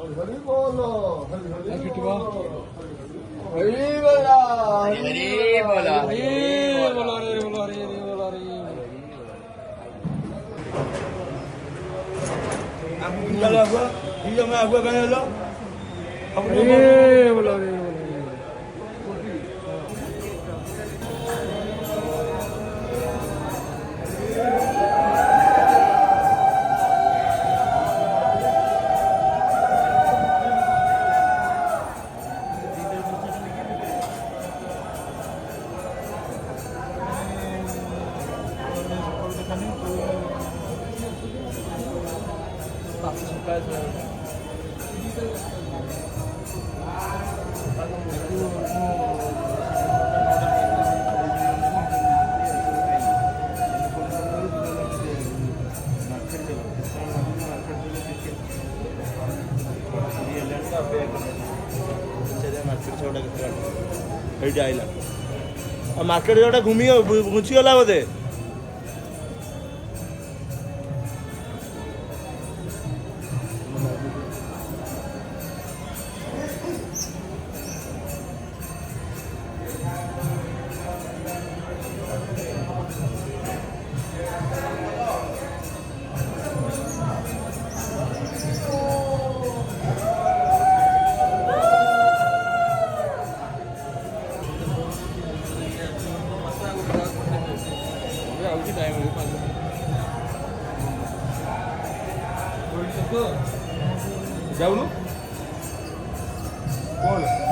हरि बोलो हरि हरि किटवा हरि बोला हरी बोला हरी बोला रे बोला रे बोला रे चलो आगुआ ये मैं आगुआ कहीं लो हरी बोला रे मार्केट जोटा घूमी घुंचीगला बोधे जाऊ ना कोण